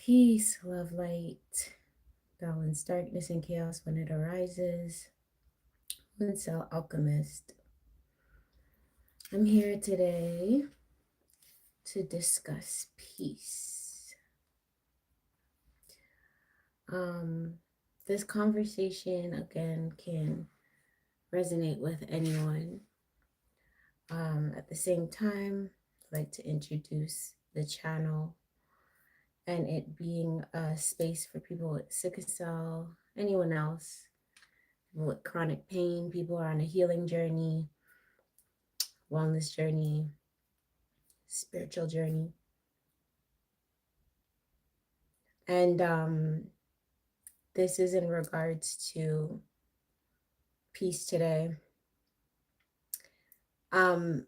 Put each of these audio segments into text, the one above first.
Peace, love, light, balance, darkness, and chaos when it arises. Winsell Alchemist. I'm here today to discuss peace. Um, this conversation again can resonate with anyone. At the same time, I'd like to introduce the channel and it being a space for people with sickle cell, anyone else, people with chronic pain, people are on a healing journey, wellness journey, spiritual journey. And this is in regards to peace today. Um,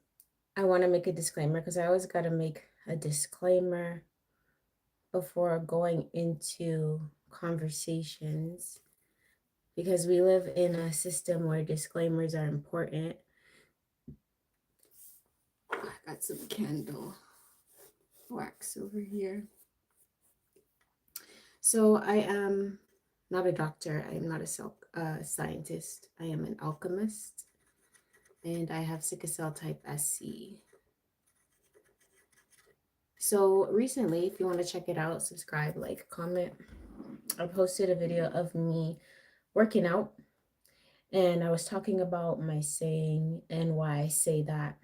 I want to make a disclaimer because I always got to make a disclaimer before going into conversations because we live in a system where disclaimers are important. I got some candle wax over here. So I am not a doctor. I am not a scientist. I am an alchemist, and I have sickle cell type SC. So recently, if you want to check it out, subscribe, like, comment. I posted a video of me working out, and I was talking about my saying and why I say that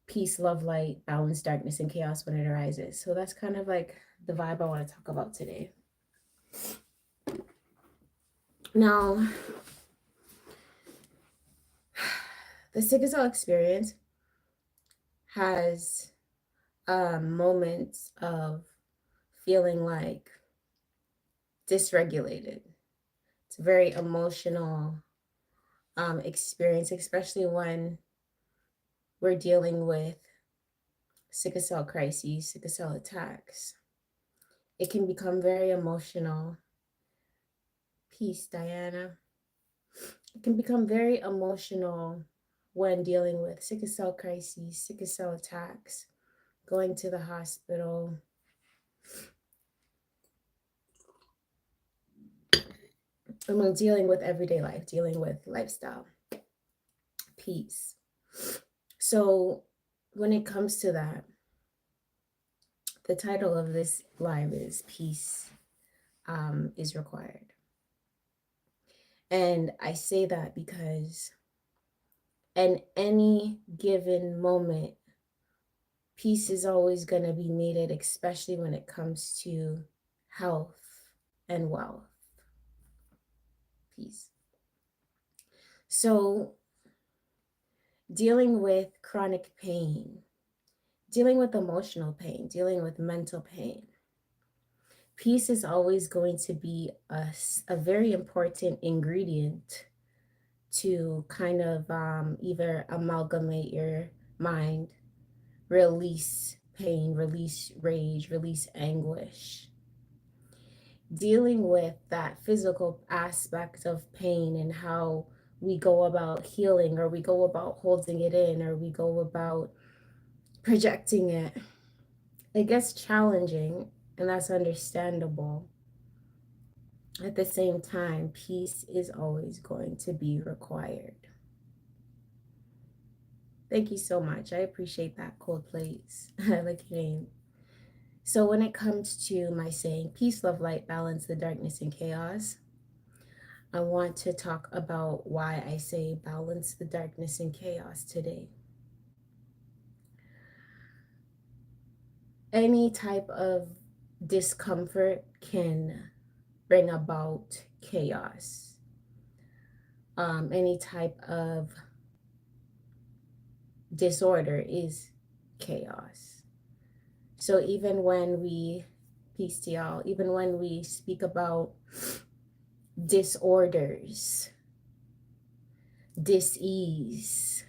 peace, love, light, balance, darkness, and chaos when it arises. So that's kind of like the vibe I want to talk about today. Now, the sickle cell experience has moments of feeling like dysregulated. It's a very emotional experience, especially when we're dealing with sickle cell crises, sickle cell attacks. It can become very emotional. Peace, Diana. It can become very emotional when dealing with sickle cell crises, sickle cell attacks, going to the hospital. And when dealing with everyday life, dealing with lifestyle, peace. So when it comes to that, the title of this live is Peace is Required. And I say that because in any given moment, peace is always going to be needed, especially when it comes to health and wealth. Peace. So, dealing with chronic pain, dealing with emotional pain, dealing with mental pain, peace is always going to be a very important ingredient to kind of either amalgamate your mind, release pain, release rage, release anguish. Dealing with that physical aspect of pain and how we go about healing, or we go about holding it in, or we go about projecting it, it gets challenging, and that's understandable. At the same time, peace is always going to be required. Thank you so much. I appreciate that, Cold Plates. I like your name. So when it comes to my saying, peace, love, light, balance, the darkness, and chaos, I want to talk about why I say balance the darkness and chaos today. Any type of discomfort can bring about chaos. Any type of disorder is chaos. So even when we, peace to y'all, even when we speak about disorders, dis-ease,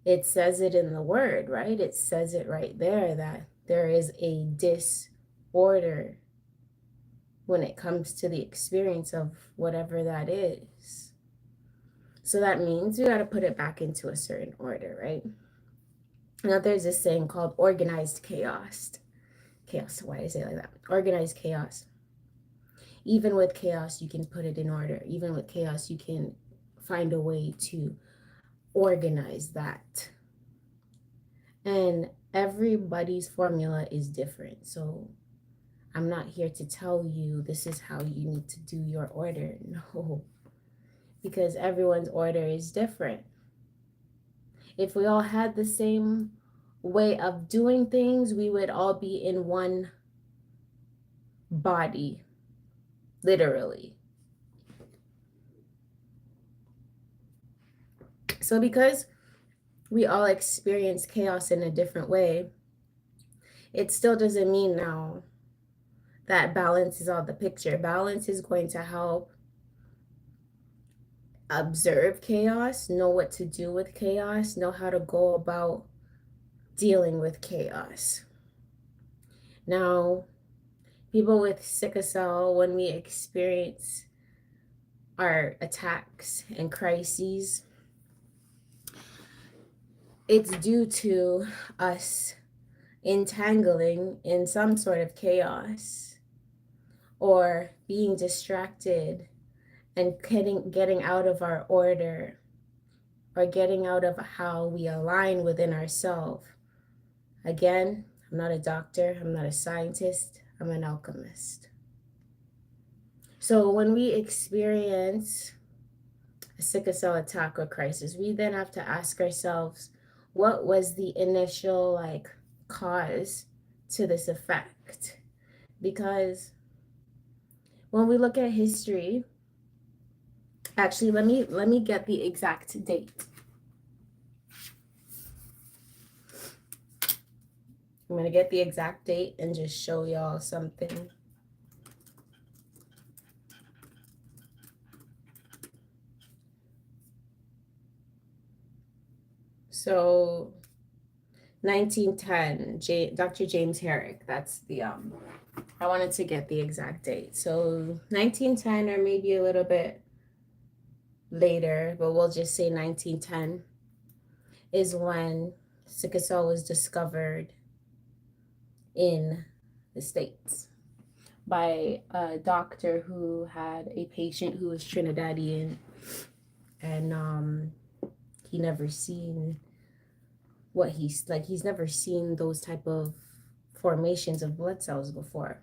it says it in the word, right? It says it right there that there is a disorder when it comes to the experience of whatever that is. So that means we got to put it back into a certain order, right? Now there's this saying called organized chaos. chaos. Why did I say it like that? Organized chaos. Even with chaos, you can put it in order. Even with chaos, you can find a way to organize that. And everybody's formula is different. So I'm not here to tell you this is how you need to do your order. No, because everyone's order is different. If we all had the same way of doing things, we would all be in one body, literally. So because we all experience chaos in a different way, it still doesn't mean now that balance is all the picture. Balance is going to help observe chaos, know what to do with chaos, know how to go about dealing with chaos. Now, people with sickle cell, when we experience our attacks and crises, it's due to us entangling in some sort of chaos or being distracted and getting out of our order or getting out of how we align within ourselves. Again, I'm not a doctor, I'm not a scientist, I'm an alchemist. So when we experience a sickle cell attack or crisis, we then have to ask ourselves, what was the initial cause to this effect? Because when we look at history, actually let me get the exact date. I'm going to get the exact date and just show y'all something. So 1910, Dr. James Herrick, that's the I wanted to get the exact date. So 1910 or maybe a little bit later, but we'll just say 1910 is when sickle cell was discovered in the States by a doctor who had a patient who was Trinidadian, and he never seen what he's never seen those type of formations of blood cells before.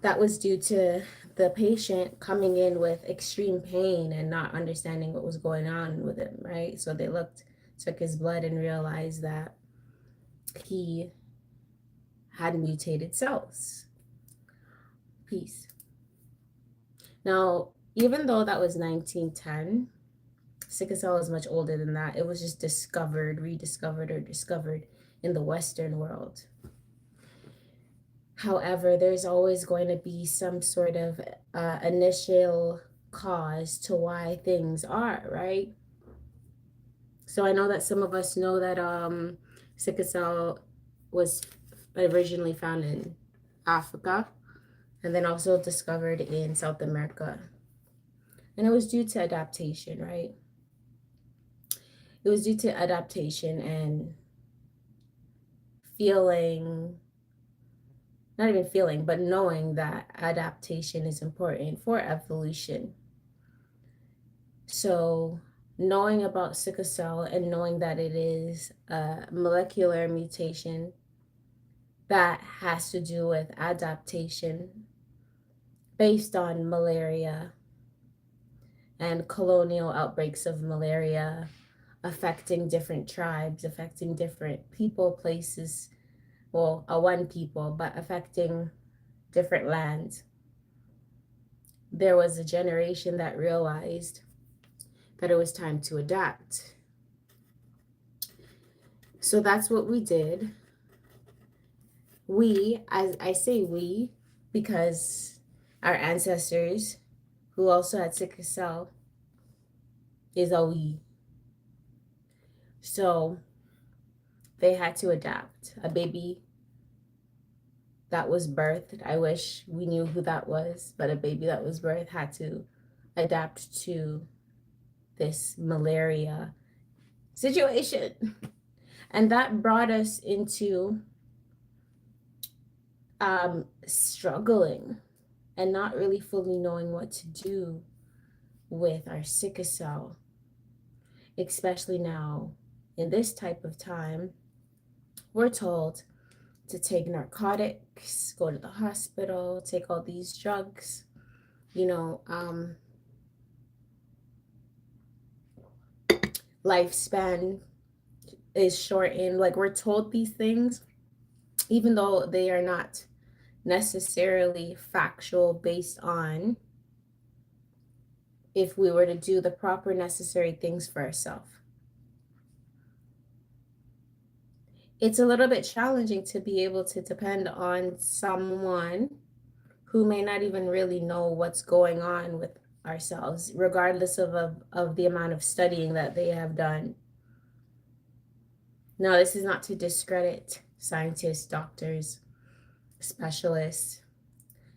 That was due to the patient coming in with extreme pain and not understanding what was going on with him, right? So they took his blood and realized that he had mutated cells. Peace. Now, even though that was 1910, sickle cell is much older than that. It was just discovered, rediscovered, or discovered in the Western world. However, there's always going to be some sort of initial cause to why things are, right? So I know that some of us know that sickle cell was originally found in Africa and then also discovered in South America. And it was due to adaptation, right? It was due to adaptation and not even feeling, but knowing that adaptation is important for evolution. So knowing about sickle cell and knowing that it is a molecular mutation that has to do with adaptation based on malaria and colonial outbreaks of malaria affecting different tribes, affecting different people, places, well, one people, but affecting different lands. There was a generation that realized that it was time to adapt. So that's what we did. We, as I say we, because our ancestors who also had sickle cell is a we. So they had to adapt. A baby that was birthed, I wish we knew who that was, but a baby that was birthed had to adapt to this malaria situation. And that brought us into struggling and not really fully knowing what to do with our sickle cell, especially now in this type of time. We're told to take narcotics, go to the hospital, take all these drugs, you know, lifespan is shortened. Like, we're told these things, even though they are not necessarily factual, based on if we were to do the proper necessary things for ourselves. It's a little bit challenging to be able to depend on someone who may not even really know what's going on with ourselves, regardless of the amount of studying that they have done. Now, this is not to discredit scientists, doctors, specialists.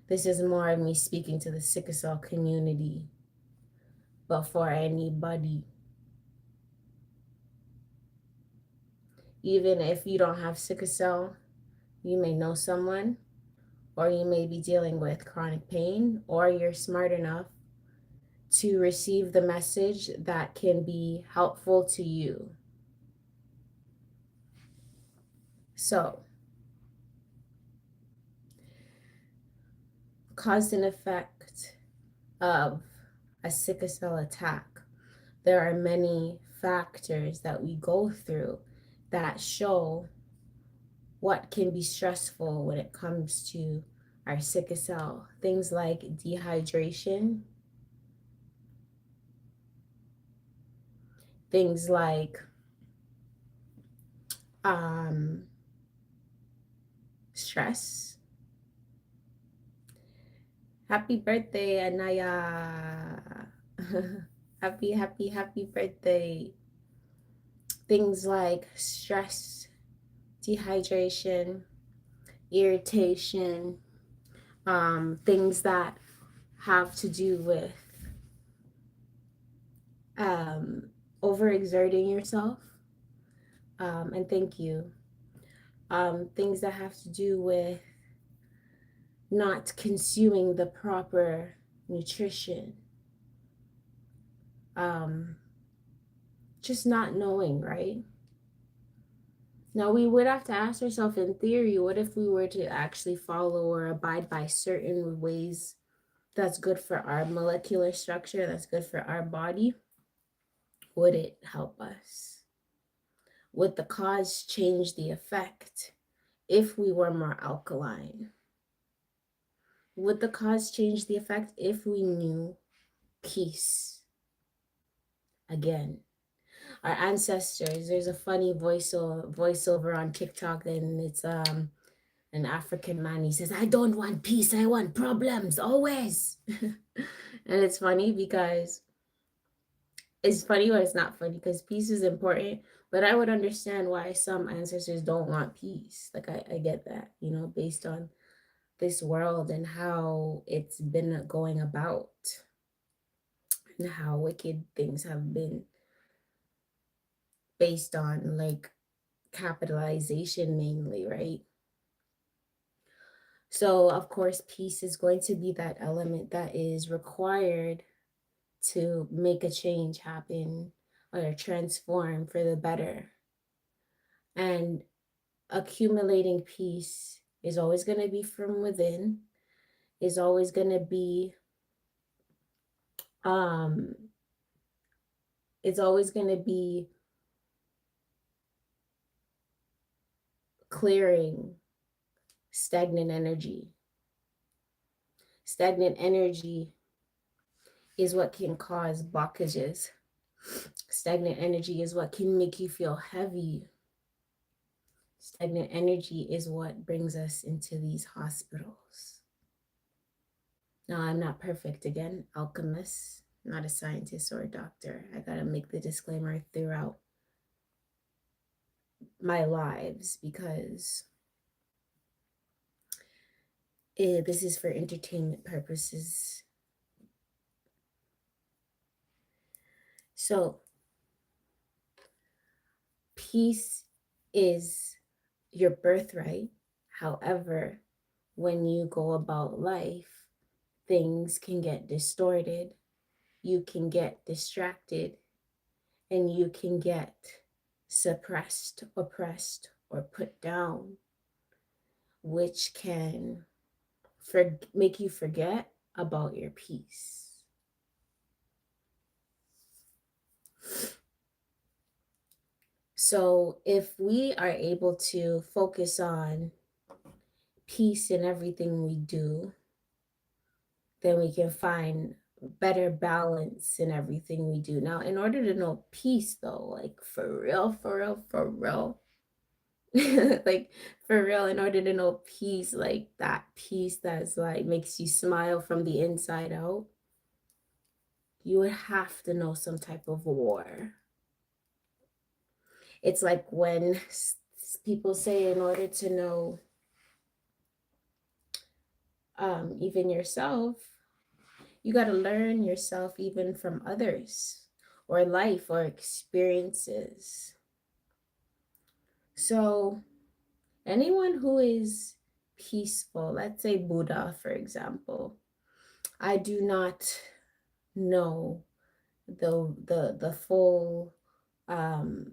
This is more of me speaking to the sickle cell community, but for anybody. Even if you don't have sickle cell, you may know someone, or you may be dealing with chronic pain, or you're smart enough to receive the message that can be helpful to you. So, cause and effect of a sickle cell attack. There are many factors that we go through that show what can be stressful when it comes to our sickle cell. Things like dehydration, things like stress. Happy birthday, Anaya. Happy birthday. Things like stress, dehydration, irritation, things that have to do with overexerting yourself. And thank you. Things that have to do with not consuming the proper nutrition. Just not knowing, right? Now, we would have to ask ourselves, in theory, what if we were to actually follow or abide by certain ways that's good for our molecular structure, that's good for our body? Would it help us? Would the cause change the effect if we were more alkaline? Would the cause change the effect if we knew peace? Again, our ancestors, there's a funny voiceover on TikTok, and it's an African man. He says, I don't want peace, I want problems always. And it's funny because it's funny, but it's not funny, because peace is important. But I would understand why some ancestors don't want peace. Like, I get that, you know, based on this world and how it's been going about and how wicked things have been based on, like, capitalization mainly, right? So, of course, peace is going to be that element that is required to make a change happen or transform for the better. And accumulating peace is always going to be from within, is always going to be it's always going to be clearing stagnant energy. Stagnant energy is what can cause blockages. Stagnant energy is what can make you feel heavy. Stagnant energy is what brings us into these hospitals. Now, I'm not perfect. Again, alchemist, not a scientist or a doctor. I gotta make the disclaimer throughout my lives, because this is for entertainment purposes. So, peace is your birthright. However, when you go about life, things can get distorted, you can get distracted, and you can get suppressed, oppressed, or put down, which can make you forget about your peace. So, if we are able to focus on peace in everything we do, then we can find better balance in everything we do. Now, in order to know peace, though, like for real, for real, for real, like for real, in order to know peace, like that peace that's like makes you smile from the inside out, you would have to know some type of war. It's like when people say, in order to know even yourself, you got to learn yourself even from others or life or experiences. So, anyone who is peaceful, let's say Buddha, for example, I do not know the full um,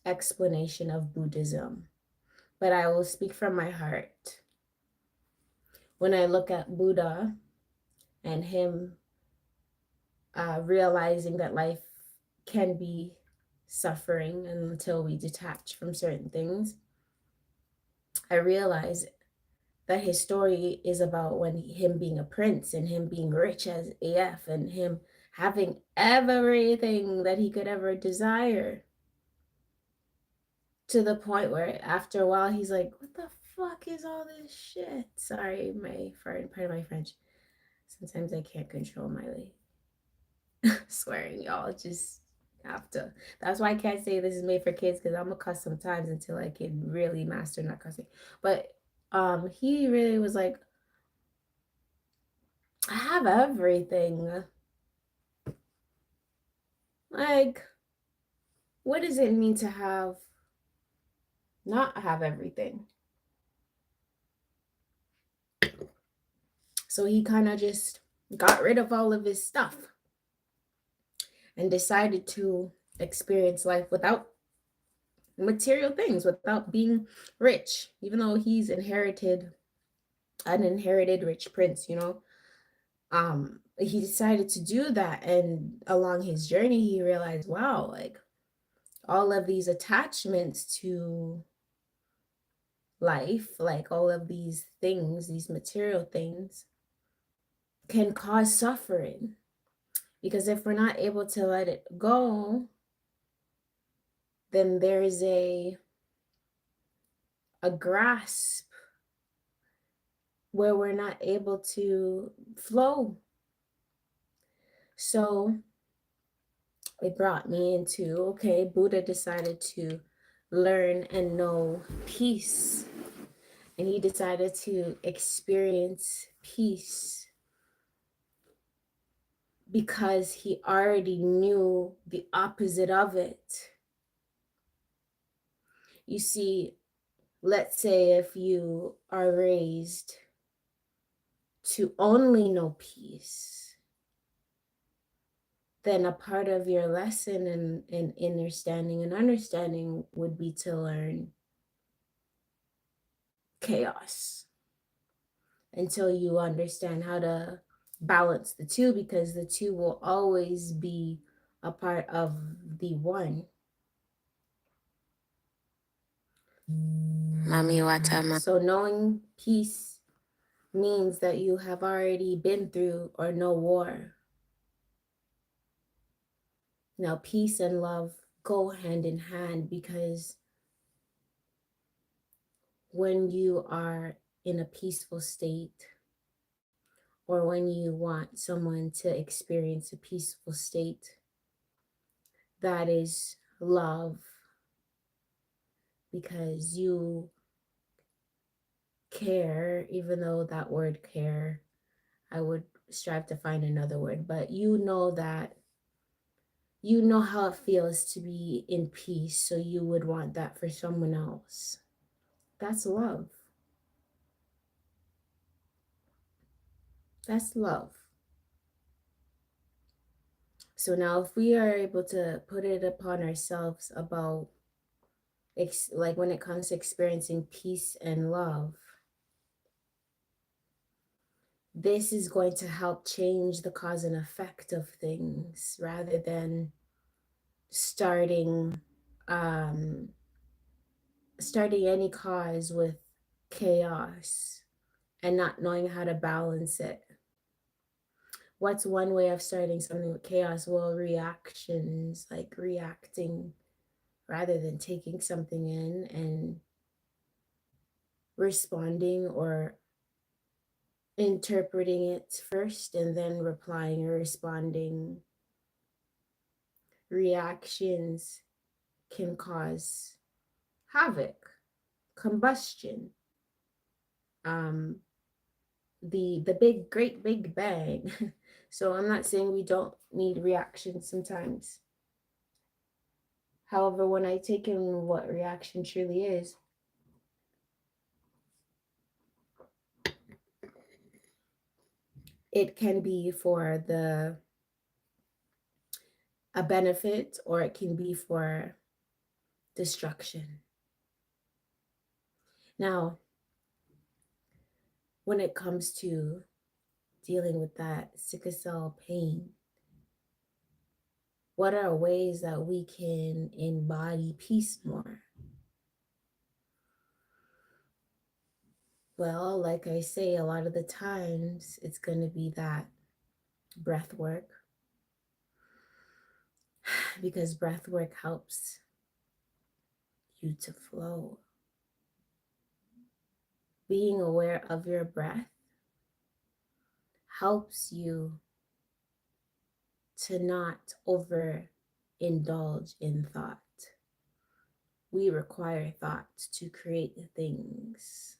explanation of Buddhism, but I will speak from my heart. When I look at Buddha and him realizing that life can be suffering until we detach from certain things, I realize that his story is about when him being a prince and him being rich as AF and him having everything that he could ever desire, to the point where after a while he's like, what the fuck is all this shit? Sorry, my friend, part of my French. Sometimes I can't control my swearing, y'all. Just have to. That's why I can't say this is made for kids, because I'm gonna cuss sometimes until I can really master not cussing. But he really was like, I have everything. Like, what does it mean to not have everything? So he kind of just got rid of all of his stuff and decided to experience life without material things, without being rich, even though he's an inherited rich prince, he decided to do that. And along his journey, he realized, wow, like all of these attachments to life, like all of these things, these material things, can cause suffering. Because if we're not able to let it go, then there's a grasp where we're not able to flow. So it brought me into, okay, Buddha decided to learn and know peace. And he decided to experience peace because he already knew the opposite of it. You see, let's say if you are raised to only know peace, then a part of your lesson and understanding would be to learn chaos until you understand how to balance the two, because the two will always be a part of the one. Mami Watama. So knowing peace means that you have already been through or know war. Now, peace and love go hand in hand, because when you are in a peaceful state, or when you want someone to experience a peaceful state, that is love, because you care, even though that word care, I would strive to find another word, but you know how it feels to be in peace, so you would want that for someone else. That's love. That's love. So now, if we are able to put it upon ourselves about, like when it comes to experiencing peace and love, this is going to help change the cause and effect of things rather than starting um starting any cause with chaos and not knowing how to balance it. What's one way of starting something with chaos? Well, reactions, like reacting rather than taking something in and responding or interpreting it first and then replying or responding. Reactions can cause havoc, combustion, um, the big great big bang. So I'm not saying we don't need reactions sometimes. However, when I take in what reaction truly is, it can be for the a benefit or it can be for destruction. Now, when it comes to dealing with that sickle cell pain, what are ways that we can embody peace more? Well, like I say, a lot of the times it's going to be that breath work, because breath work helps you to flow. Being aware of your breath helps you to not overindulge in thought. We require thought to create things,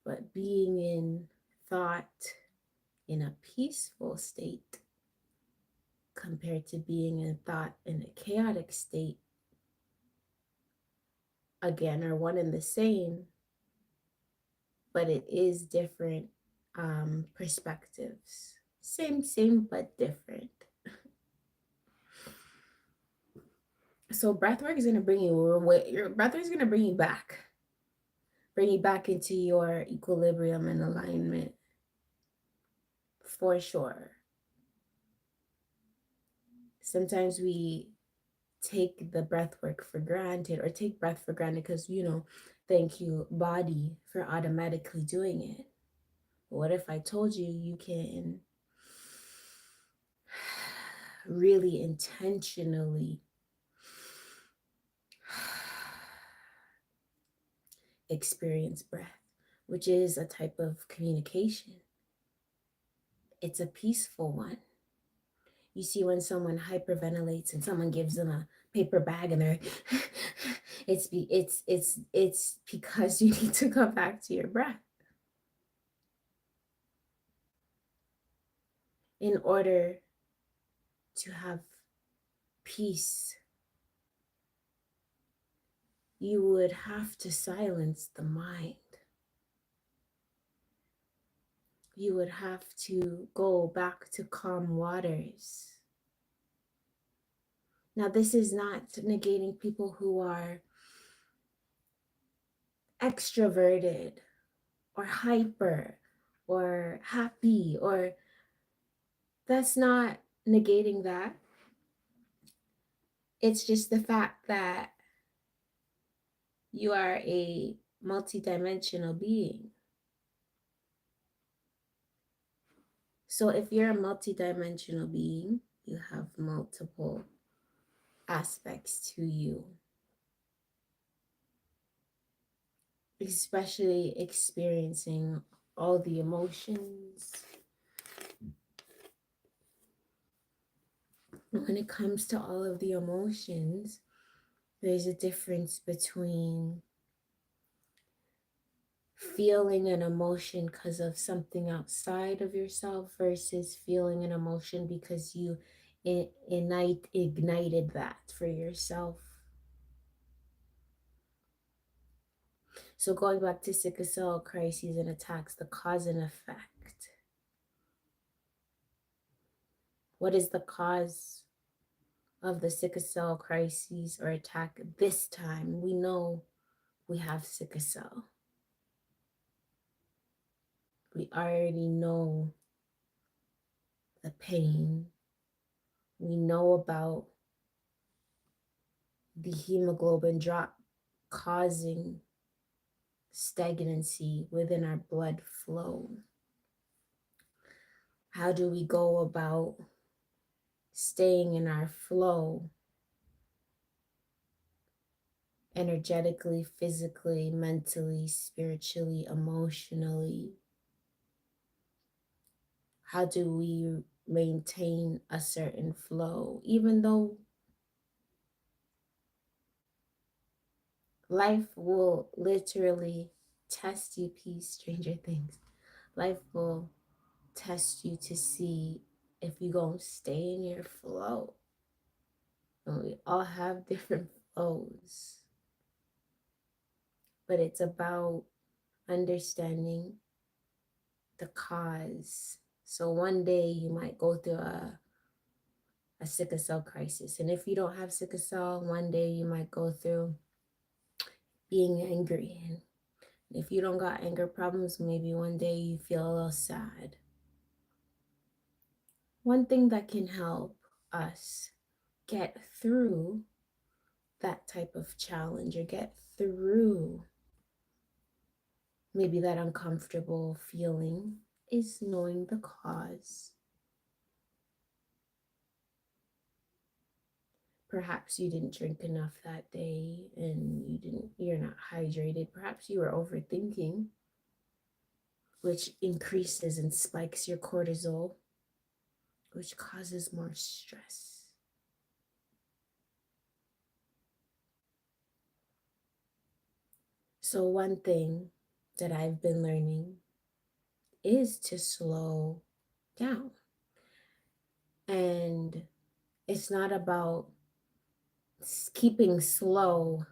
but being in thought in a peaceful state compared to being in thought in a chaotic state, again, are one and the same, but it is different perspectives. Same, but different. So breathwork is gonna bring you, your breathwork is gonna bring you back into your equilibrium and alignment for sure. Sometimes we take the breath work for granted or take breath for granted because, thank you, body, for automatically doing it. What if I told you you can really intentionally experience breath, which is a type of communication? It's a peaceful one. You see, when someone hyperventilates and someone gives them a paper bag and they're it's because you need to come back to your breath in order to have peace. You would have to silence the mind. You would have to go back to calm waters. Now, this is not negating people who are extroverted or hyper or happy, or that's not negating that. It's just the fact that you are a multidimensional being. So if you're a multidimensional being, you have multiple aspects to you, especially experiencing all the emotions. When it comes to all of the emotions, there's a difference between feeling an emotion because of something outside of yourself versus feeling an emotion because you ignited that for yourself. So going back to sickle cell crises and attacks, the cause and effect. What is the cause of the sickle cell crises or attack this time? We know we have sickle cell. We already know the pain. We know about the hemoglobin drop causing stagnancy within our blood flow. How do we go about staying in our flow energetically, physically, mentally, spiritually, emotionally? How do we maintain a certain flow, even though life will literally test you? Peace, Stranger Things. Life will test you to see if you gonna stay in your flow. And we all have different flows, but it's about understanding the cause. So one day you might go through a sickle cell crisis, and if you don't have sickle cell, one day you might go through being angry. And if you don't got anger problems, maybe one day you feel a little sad. One thing that can help us get through that type of challenge or get through maybe that uncomfortable feeling is knowing the cause. Perhaps you didn't drink enough that day and you're not hydrated. Perhaps you were overthinking, which increases and spikes your cortisol, which causes more stress. So one thing that I've been learning is to slow down. And it's not about keeping slow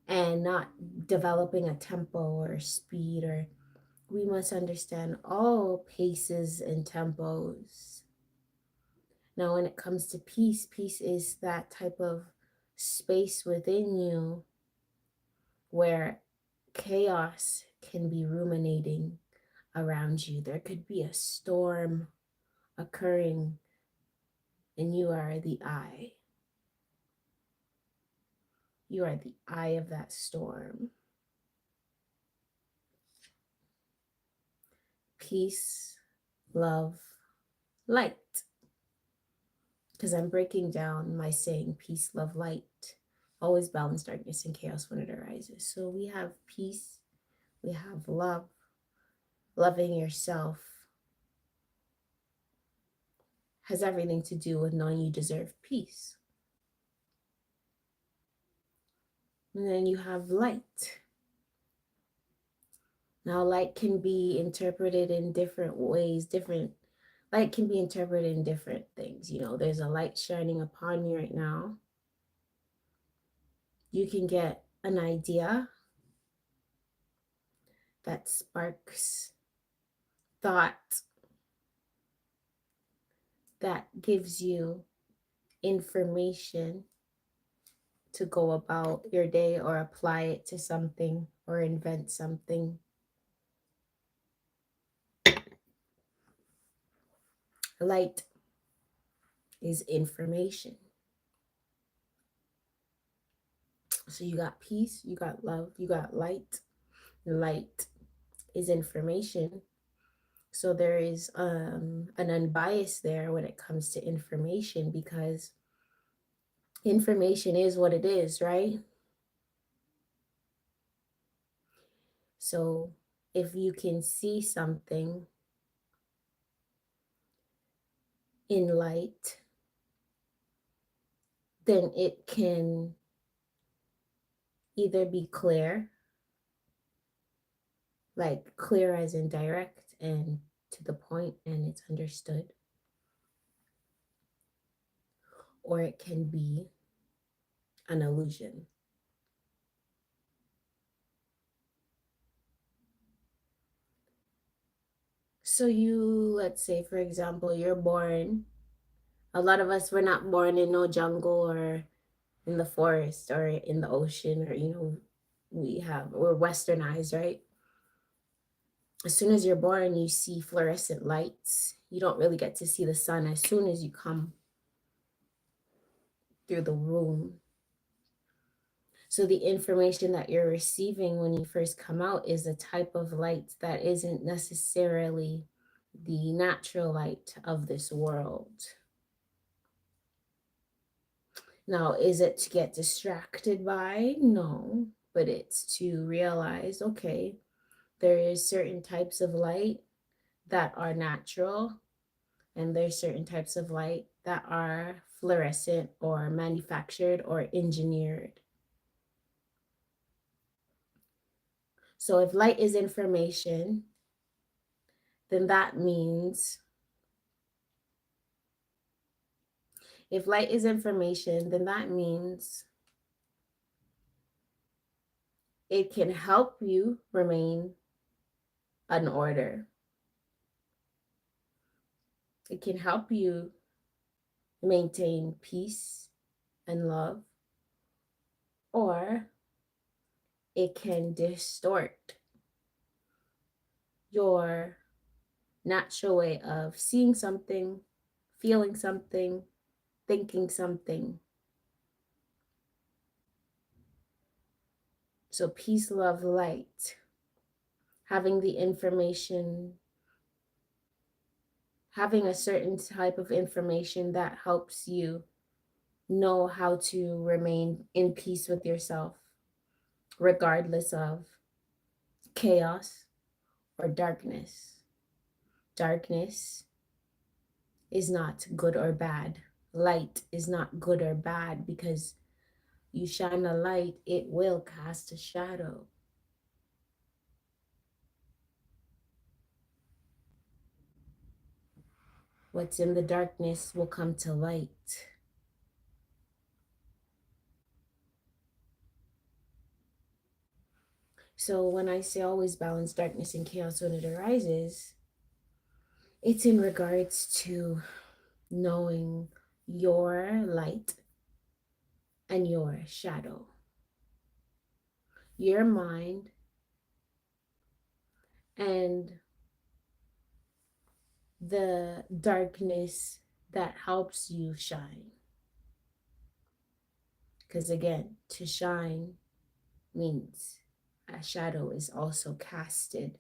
and not developing a tempo or speed, or we must understand all paces and tempos. Now when it comes to peace, peace is that type of space within you where chaos can be ruminating around you. There could be a storm occurring and you are the eye. You are the eye of that storm. Peace, love, light. Because I'm breaking down my saying peace, love, light. Always balance darkness and chaos when it arises. So we have peace, we have love, loving yourself has everything to do with knowing you deserve peace. And then you have light. Now, light can be interpreted in different ways. Light can be interpreted in different things. You know, there's a light shining upon me right now. You can get an idea that sparks thought, that gives you information to go about your day or apply it to something or invent something. Light is information. So you got peace, you got love, you got light. Light is information. So there is an unbiased there when it comes to information, because information is what it is, right? So if you can see something in light, then it can either be clear, like clear as in direct and to the point and it's understood, or it can be an illusion. So let's say, for example, you're born. A lot of us were not born in no jungle or in the forest or in the ocean, or we're westernized, right? As soon as you're born, you see fluorescent lights. You don't really get to see the sun as soon as you come through the womb. So the information that you're receiving when you first come out is a type of light that isn't necessarily the natural light of this world. Now, is it to get distracted by? No, but it's to realize, okay, there is certain types of light that are natural, and there's certain types of light that are fluorescent or manufactured or engineered. So if light is information, then that means if light is information, then that means it can help you remain an order. It can help you maintain peace and love, or it can distort your natural way of seeing something, feeling something, thinking something. So, peace, love, light, having the information, having a certain type of information that helps you know how to remain in peace with yourself, regardless of chaos or darkness. Darkness is not good or bad. Light is not good or bad, because you shine a light, it will cast a shadow. What's in the darkness will come to light. So when I say always balance darkness and chaos when it arises, it's in regards to knowing your light and your shadow, your mind and the darkness that helps you shine. Because again, to shine means a shadow is also casted.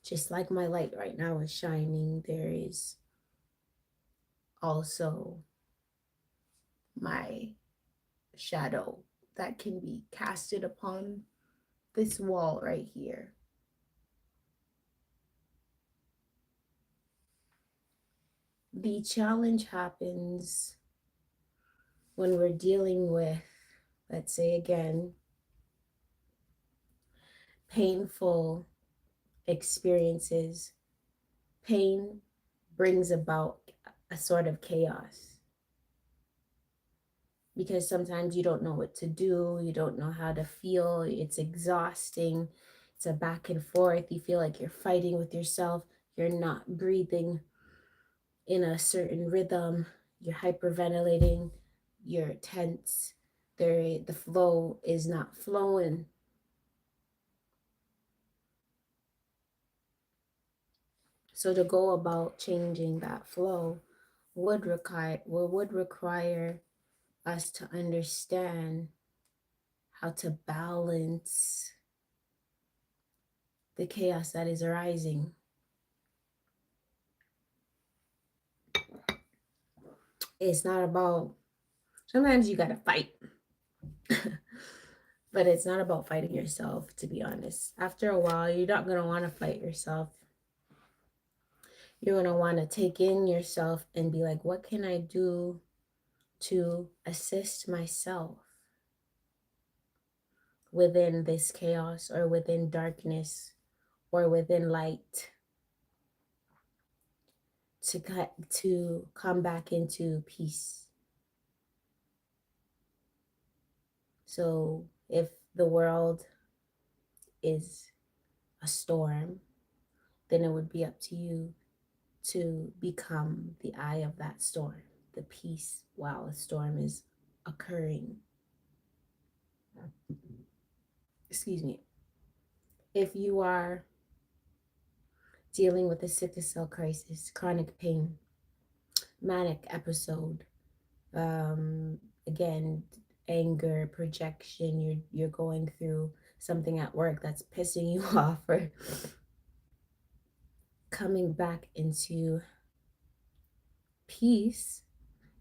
Just like my light right now is shining, there is also my shadow that can be casted upon this wall right here. The challenge happens when we're dealing with, let's say again, painful experiences. Pain brings about a sort of chaos, because sometimes you don't know what to do, you don't know how to feel, it's exhausting, it's a back and forth, you feel like you're fighting with yourself, you're not breathing in a certain rhythm, you're hyperventilating, you're tense, the flow is not flowing. So to go about changing that flow would require us to understand how to balance the chaos that is arising. It's not about, sometimes you gotta fight, but it's not about fighting yourself, to be honest. After a while, you're not gonna wanna fight yourself. You're gonna wanna take in yourself and be like, what can I do to assist myself within this chaos or within darkness or within light, to come back into peace. So if the world is a storm, then it would be up to you to become the eye of that storm, the peace while a storm is occurring. Excuse me. If you are dealing with a sickle cell crisis, chronic pain, manic episode, again, anger, projection, you're going through something at work that's pissing you off, or coming back into peace,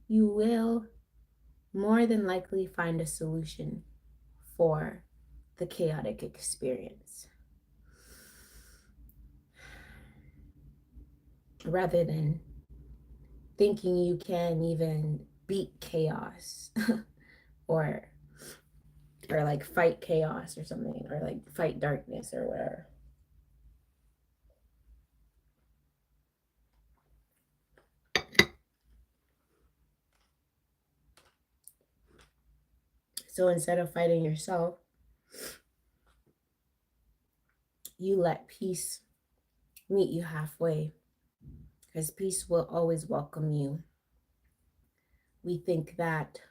you will more than likely find a solution for the chaotic experience, rather than thinking you can even beat chaos or like fight chaos or something, or like fight darkness or whatever. So instead of fighting yourself, you let peace meet you halfway, because peace will always welcome you. We think that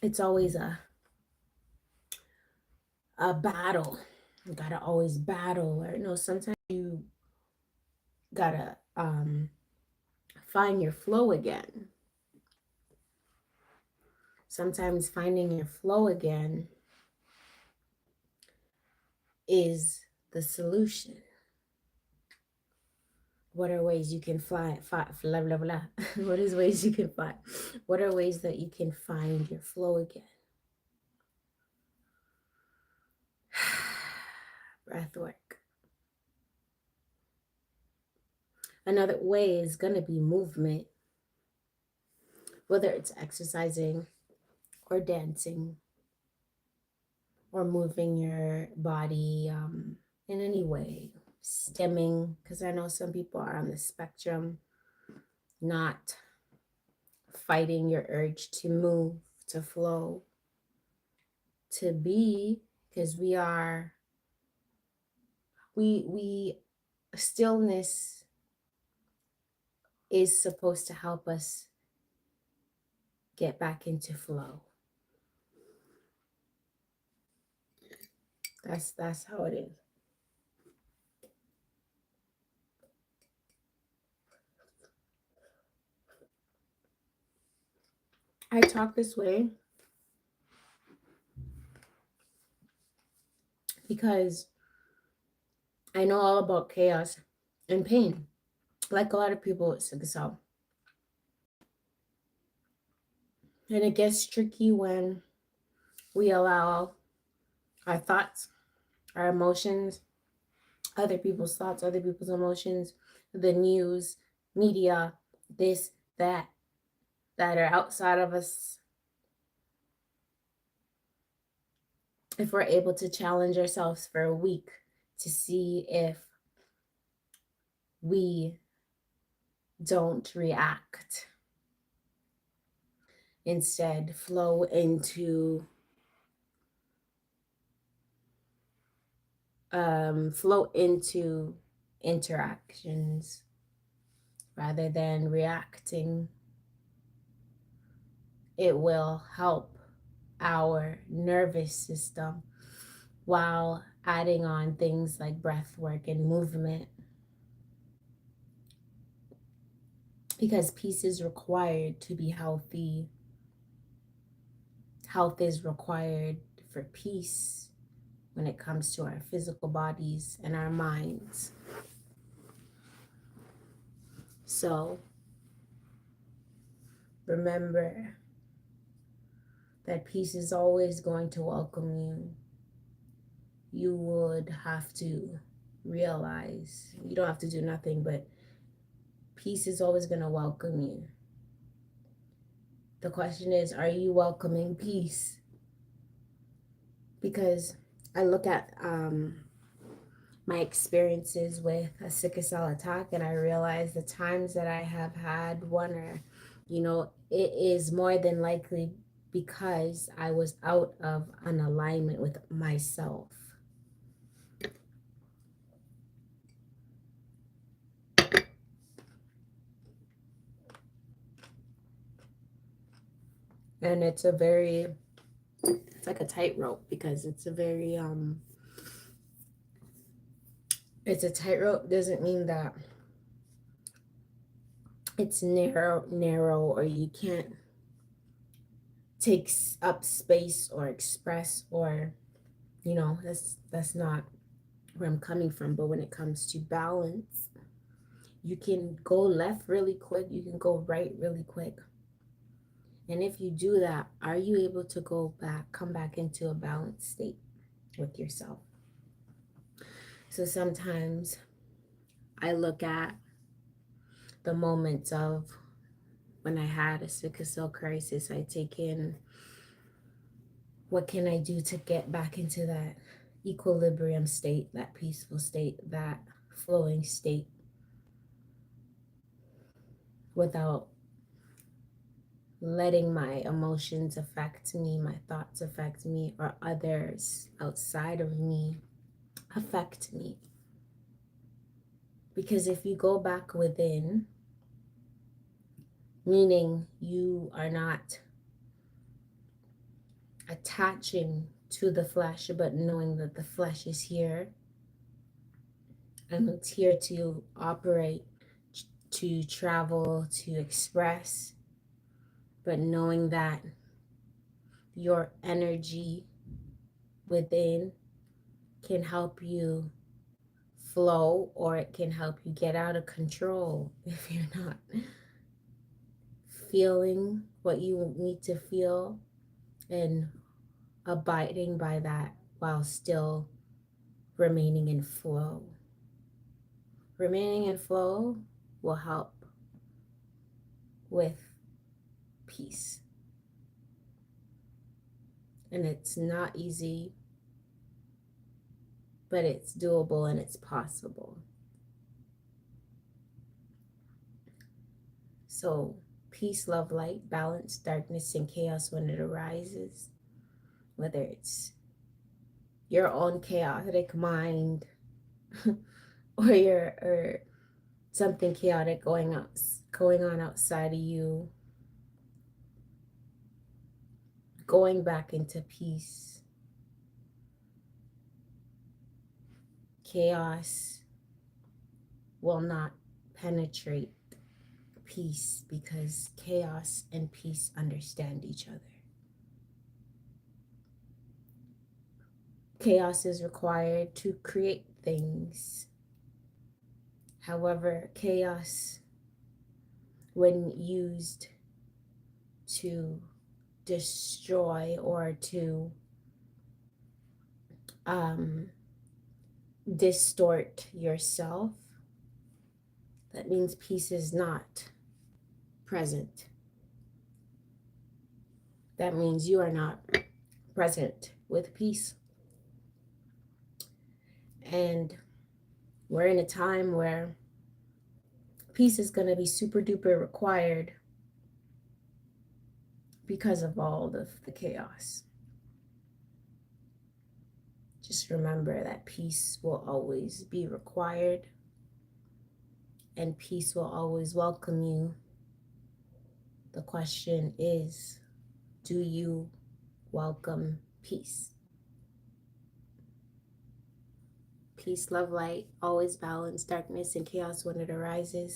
it's always a battle. You gotta always battle, or no, sometimes you gotta find your flow again. Sometimes finding your flow again is the solution. What are ways you can fly, blah, blah, blah. What is ways you can fly? What are ways that you can find your flow again? Breath work. Another way is going to be movement, whether it's exercising or dancing or moving your body in any way, stimming, because I know some people are on the spectrum, not fighting your urge to move, to flow, to be, because we stillness is supposed to help us get back into flow. That's how it is. I talk this way because I know all about chaos and pain, like a lot of people with sickle cell. And it gets tricky when we allow our thoughts, our emotions, other people's thoughts, other people's emotions, the news, media, this, that are outside of us. If we're able to challenge ourselves for a week to see if we don't react, instead flow into interactions rather than reacting, it will help our nervous system while adding on things like breath work and movement, because peace is required to be healthy. Health is required for peace when it comes to our physical bodies and our minds. So remember that peace is always going to welcome you. You would have to realize you don't have to do nothing, but peace is always going to welcome you. The question is, are you welcoming peace? Because I look at my experiences with a sickle cell attack, and I realize the times that I have had one, or it is more than likely because I was out of an alignment with myself. And it's like a tightrope, because it's a tightrope. Doesn't mean that it's narrow, or you can't take up space or express, or that's not where I'm coming from. But when it comes to balance, you can go left really quick, you can go right really quick. And if you do that, are you able to come back into a balanced state with yourself? So sometimes I look at the moments of when I had a sickle cell crisis. I take in, what can I do to get back into that equilibrium state, that peaceful state, that flowing state, without letting my emotions affect me, my thoughts affect me, or others outside of me affect me. Because if you go back within, meaning you are not attaching to the flesh, but knowing that the flesh is here and it's here to operate, to travel, to express, but knowing that your energy within can help you flow, or it can help you get out of control if you're not feeling what you need to feel, and abiding by that while still remaining in flow. Remaining in flow will help with peace. And it's not easy, but it's doable and it's possible. So, peace, love, light, balance, darkness, and chaos when it arises, whether it's your own chaotic mind or something chaotic going on outside of you, going back into peace. Chaos will not penetrate peace, because chaos and peace understand each other. Chaos is required to create things. However, chaos, when used to destroy or to distort yourself, that means peace is not present. That means you are not present with peace. And we're in a time where peace is going to be super duper required because of all of the chaos. Just remember that peace will always be required, and peace will always welcome you. The question is, do you welcome peace? Peace, love, light, always balance, darkness, and chaos when it arises.